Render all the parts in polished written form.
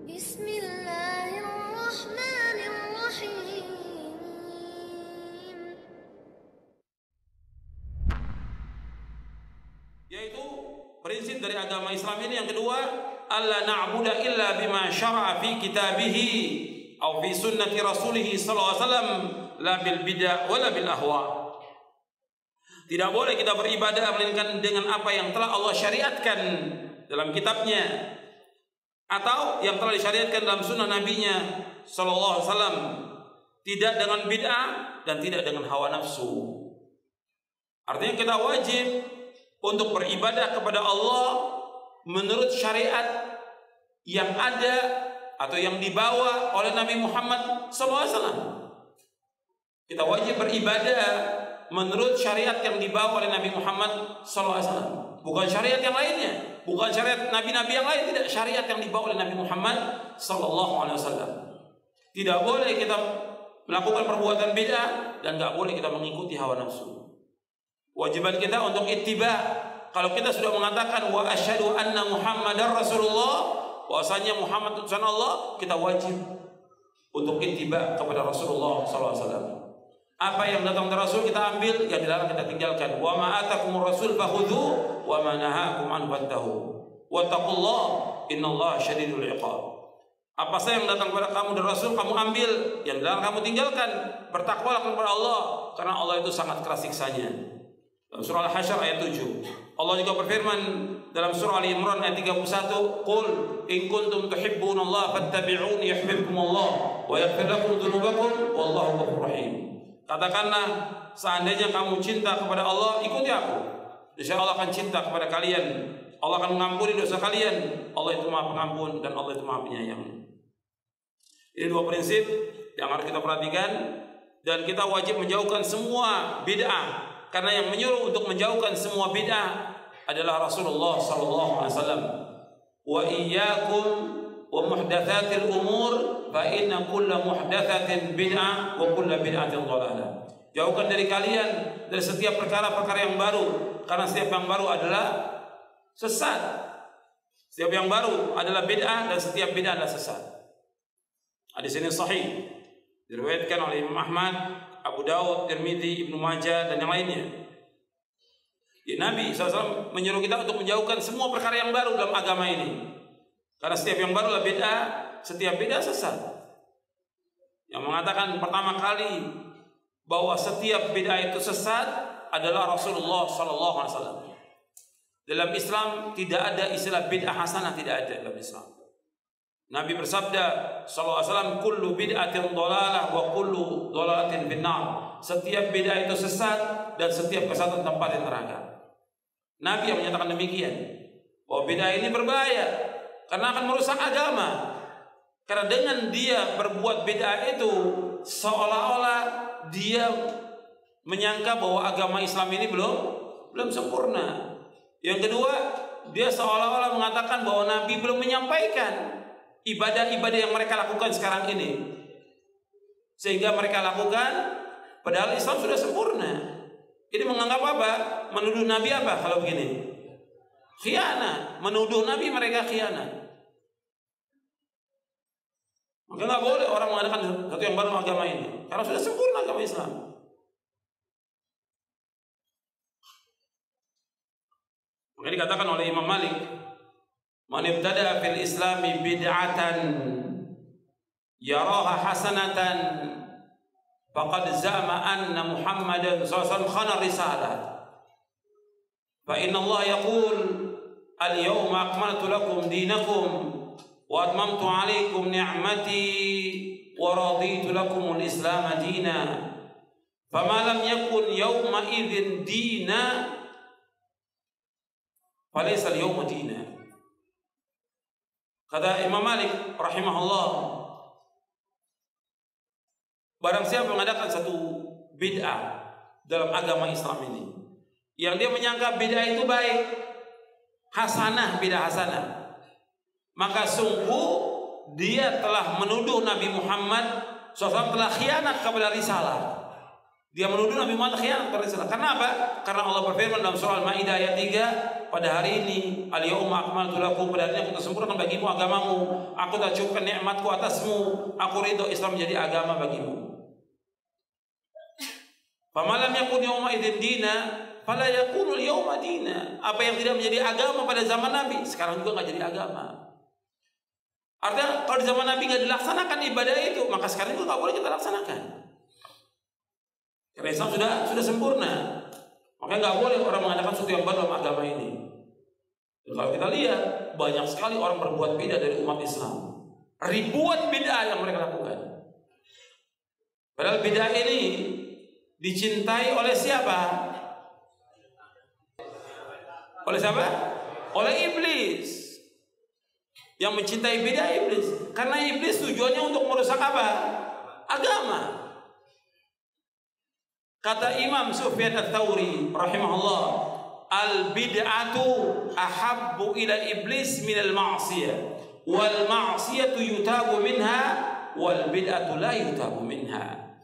Bismillahirrahmanirrahim. Yaitu prinsip dari agama Islam ini yang kedua, alla na'budu illa bima syara'a fi kitabihi atau fi sunnati rasulih sallallahu alaihi wasallam la bil bid'ah wala bil ahwa. Tidak boleh kita beribadah melainkan dengan apa yang telah Allah syariatkan dalam kitabnya atau yang telah disyariatkan dalam sunnah nabinya sallallahu alaihi wasallam, tidak dengan bid'ah dan tidak dengan hawa nafsu. Artinya kita wajib untuk beribadah kepada Allah menurut syariat yang ada atau yang dibawa oleh Nabi Muhammad SAW. Kita wajib beribadah menurut syariat yang dibawa oleh Nabi Muhammad SAW, bukan syariat yang lainnya, bukan syariat nabi-nabi yang lain, tidak, syariat yang dibawa oleh Nabi Muhammad SAW. Tidak boleh kita melakukan perbuatan bid'ah dan nggak boleh kita mengikuti hawa nafsu. Wajiban kita untuk ittiba. Kalau kita sudah mengatakan wa asyhadu anna Muhammadar Rasulullah, bahwasanya Muhammad utusan Allah, kita wajib untuk ittiba kepada Rasulullah SAW. Apa yang datang dari Rasul kita ambil, yang dilarang kita tinggalkan. Wa ma atakumur rasul fakhudhu wa ma nahakum anhu fantahu. Wattaqullaha innallaha syadidul iqab. Apa saja yang datang kepada kamu dari Rasul kamu ambil, yang dilarang kamu tinggalkan. Bertakwalah kepada Allah karena Allah itu sangat keras siksanya. Dalam surah Al-Hasyr ayat 7. Allah juga berfirman dalam surah Ali Imran ayat 31, "Qul in kuntum tuhibbunallaha fattabi'uni yuhibbukumullah wa yaghfir lakum dzunubakum wallahu ghafurur rahim." Katakanlah, seandainya kamu cinta kepada Allah, ikuti aku. Insya Allah akan cinta kepada kalian. Allah akan mengampuni dosa kalian. Allah itu Maha Pengampun dan Allah itu Maha Penyayang. Ini dua prinsip yang harus kita perhatikan, dan kita wajib menjauhkan semua bid'ah. Karena yang menyuruh untuk menjauhkan semua bid'ah adalah Rasulullah SAW. Wa iyyakum wa muhdatsatil umur fa inna kulla muhdatsatin bid'ah wa kulla bid'atin dhalalah. Jauhkan dari kalian dari setiap perkara-perkara yang baru, karena setiap yang baru adalah sesat. Setiap yang baru adalah bid'ah dan setiap bid'ah adalah sesat. Hadis ini sahih, diriwayatkan oleh Imam Ahmad, Abu Daud, Tirmidzi, Ibnu Majah dan yang lainnya. Ya, Nabi SAW menyuruh kita untuk menjauhkan semua perkara yang baru dalam agama ini, karena setiap yang baru adalah bid'ah, setiap bid'ah sesat. Yang mengatakan pertama kali bahwa setiap bid'ah itu sesat adalah Rasulullah SAW. Dalam Islam tidak ada istilah bid'ah hasanah, tidak ada dalam Islam. Nabi bersabda SAW, "Kullu bid'atin dhalalah wa kullu dhalalatin finnar." Setiap bid'ah itu sesat dan setiap kesesatan tempat di neraka. Nabi yang menyatakan demikian, bahwa bid'ah ini berbahaya karena akan merusak agama. Karena dengan dia berbuat bid'ah itu, seolah-olah dia menyangka bahwa agama Islam ini belum sempurna. Yang kedua, dia seolah-olah mengatakan bahwa Nabi belum menyampaikan ibadah-ibadah yang mereka lakukan sekarang ini, sehingga mereka lakukan padahal Islam sudah sempurna. Ini menganggap apa? Menuduh Nabi apa kalau begini? Khianat. Menuduh Nabi mereka khianat. Maka nggak boleh orang mengadakan satu yang baru agama ini, karena sudah sempurna agama Islam. Maka dikatakan oleh Imam Malik, "Man ibtada fil Islami bid'atan yaraha hasanatan faqad za'ama anna Muhammadan sallallahu khana risalah. Fa inna Allah yaqul al-yawma akmaltu lakum dinakum wa atmamtu 'alaikum ni'mati wa raditu lakum al-Islam dina. Fama lam yakun yawma idzin dina falaysa al-yawma dina." Kata Imam Malik rahimahullah, barang siapa mengadakan satu bid'ah dalam agama Islam ini, yang dia menyangka bid'ah itu baik, hasanah, bid'ah hasanah, maka sungguh dia telah menuduh Nabi Muhammad SAW telah khianat kepada risalah. Dia menuduh Nabi Muhammad khianat kepada Islam. Karena apa? Karena Allah berfirman dalam surah Al-Maidah ayat 3, pada hari ini al-yauma akmaltu lakum, pada hari ini aku telah sempurnakan bagimu agamamu, aku telah cukupkan nikmatku atasmu, aku ridho Islam menjadi agama bagimu. Famalam yakun yauma idzin dina fala yakunu al-yauma dina. Apa yang tidak menjadi agama pada zaman Nabi sekarang juga enggak jadi agama. Artinya kalau di zaman Nabi enggak dilaksanakan ibadah itu, maka sekarang juga enggak boleh kita laksanakan. Karena Islam sudah sempurna. Makanya nggak boleh orang mengadakan sesuatu yang baru dalam agama ini. Dan kalau kita lihat banyak sekali orang berbuat bid'ah dari umat Islam. Ribuan bid'ah yang mereka lakukan. Padahal bid'ah ini dicintai oleh siapa? Oleh siapa? Oleh iblis. Yang mencintai bid'ah iblis. Karena iblis tujuannya untuk merusak apa? Agama. Kata Imam Sufyan Ats-Tsauri rahimahullah, al-bid'atu ahabbu ila iblis minal ma'siyah, wal ma'siyatu yutabu minha, wal bid'atu la yutabu minha.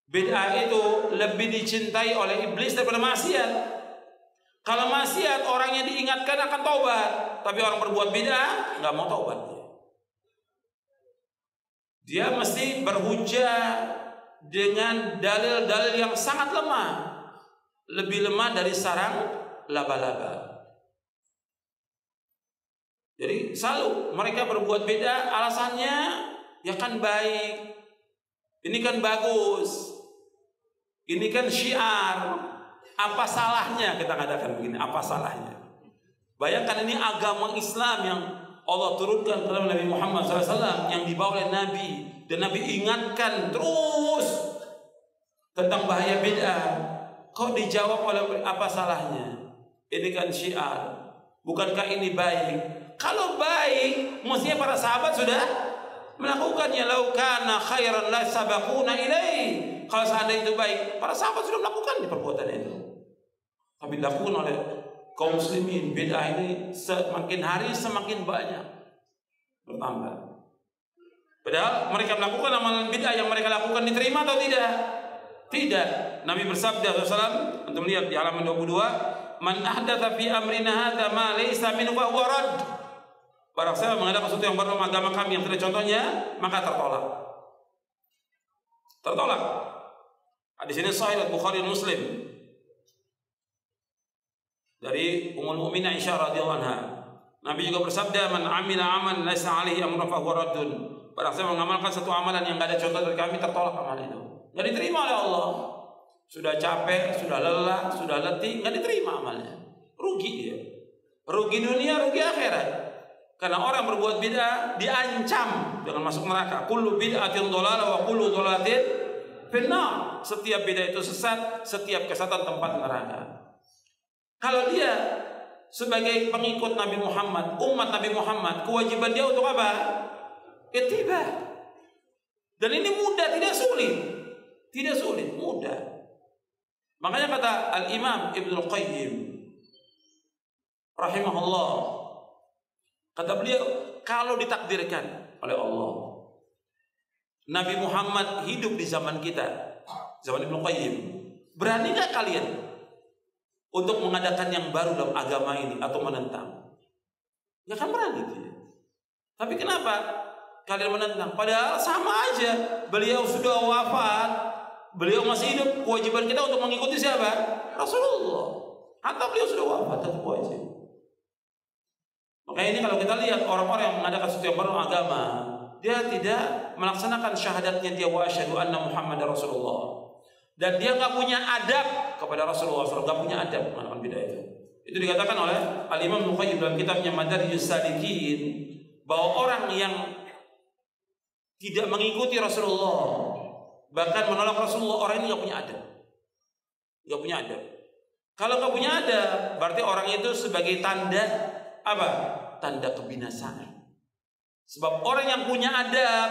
Bid'ah itu lebih dicintai oleh iblis daripada maksiat. Kalau maksiat orangnya diingatkan akan taubat, tapi orang berbuat bid'ah nggak mau taubat. Dia mesti berhujjah dengan dalil-dalil yang sangat lemah, lebih lemah dari sarang laba-laba. Jadi selalu mereka berbuat beda, alasannya ya kan baik, ini kan bagus, ini kan syiar. Apa salahnya kita ngadakan begini? Apa salahnya? Bayangkan ini agama Islam yang Allah turunkan kepada Nabi Muhammad SAW, yang dibawa oleh Nabi. Dan Nabi ingatkan terus tentang bahaya bid'ah. Kok dijawab oleh apa salahnya? Ini kan syiar. Bukankah ini baik? Kalau baik, mestinya para sahabat sudah melakukannya. Lau kana khairan la sabaquna ilaihi. Kalau seandainya itu baik, para sahabat sudah melakukan perbuatan itu. Tapi dilakukan oleh kaum muslimin. Bid'ah ini semakin hari semakin banyak bertambah. Padahal mereka melakukan amalan bid'ah yang mereka lakukan diterima atau tidak? Tidak. Nabi bersabda SAW, untuk melihat di halaman 22, man ahdatsa fi amrina hadza ma laysa minhu fa huwa rad. Barang siapa mengadakan sesuatu yang baru dalam agama kami yang tidak contohnya, maka tertolak. Tertolak. Hadis ini sahih Bukhari dan Muslim. Dari Ummul Mukminin Aisyah radhiyallahu anha. Nabi juga bersabda, man amila amalan laysa alaihi amrun fa huwa raddun. Barang siapa mengamalkan satu amalan yang tidak ada contoh dari kami, tertolak amalan itu. Tidak diterima oleh Allah. Sudah capek, sudah lelah, sudah letih, tidak diterima amalnya. Rugi dia. Rugi dunia, rugi akhirat. Karena orang berbuat bid'ah diancam dengan masuk neraka. Kullu bid'atin dhalalah wa kullu dhalalatin finnar. Setiap bid'ah itu sesat, setiap kesesatan tempat neraka. Kalau dia sebagai pengikut Nabi Muhammad, umat Nabi Muhammad, kewajiban dia untuk apa? Ittiba. Dan ini mudah, tidak sulit. Tidak sulit, mudah. Makanya kata Al-Imam Ibnul Qayyim rahimahullah, kata beliau, kalau ditakdirkan oleh Allah Nabi Muhammad hidup di zaman kita, zaman Ibnul Qayyim, berani gak kalian untuk mengadakan yang baru dalam agama ini atau menentang? Ya kan berani dia. Tapi kenapa kalian menentang? Padahal sama aja, beliau sudah wafat, beliau masih hidup, kewajiban kita untuk mengikuti siapa? Rasulullah. Hatta beliau sudah wafat, tetap wajib. Makanya ini kalau kita lihat orang-orang yang mengadakan sesuatu yang baru agama, dia tidak melaksanakan syahadatnya dia wa asyhadu anna Muhammadar Rasulullah. Dan dia nggak punya adab kepada Rasulullah SAW, nggak punya adab melakukan bid'ah itu. Itu dikatakan oleh Al-Imam Ibnu Qayyim dalam kitabnya Madarijus Salikin, bahwa orang yang tidak mengikuti Rasulullah, bahkan menolak Rasulullah, orang ini nggak punya adab. Nggak punya adab. Kalau nggak punya adab, berarti orang itu sebagai tanda apa? Tanda kebinasaan. Sebab orang yang punya adab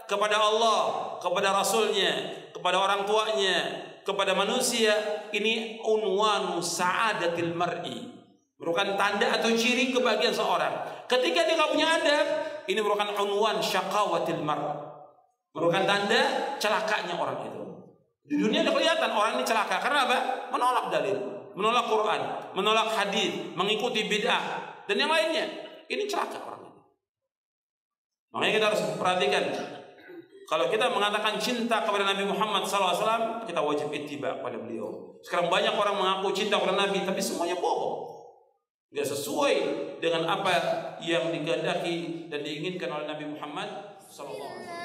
kepada Allah, kepada Rasulnya, kepada orang tuanya, kepada manusia, ini unwanu sa'adatil mar'i, merupakan tanda atau ciri kebahagiaan seorang. Ketika dia nggak punya adab, ini merupakan unwan syaqawatil mar', merupakan tanda celakanya orang itu. Di dunia udah kelihatan orang ini celaka karena apa? Menolak dalil, menolak Quran, menolak hadis, mengikuti bid'ah dan yang lainnya. Ini celaka orang ini. Makanya kita harus perhatikan. Kalau kita mengatakan cinta kepada Nabi Muhammad SAW, kita wajib ittiba pada beliau. Sekarang banyak orang mengaku cinta kepada Nabi, tapi semuanya bohong. Tidak sesuai dengan apa yang dikehendaki dan diinginkan oleh Nabi Muhammad SAW.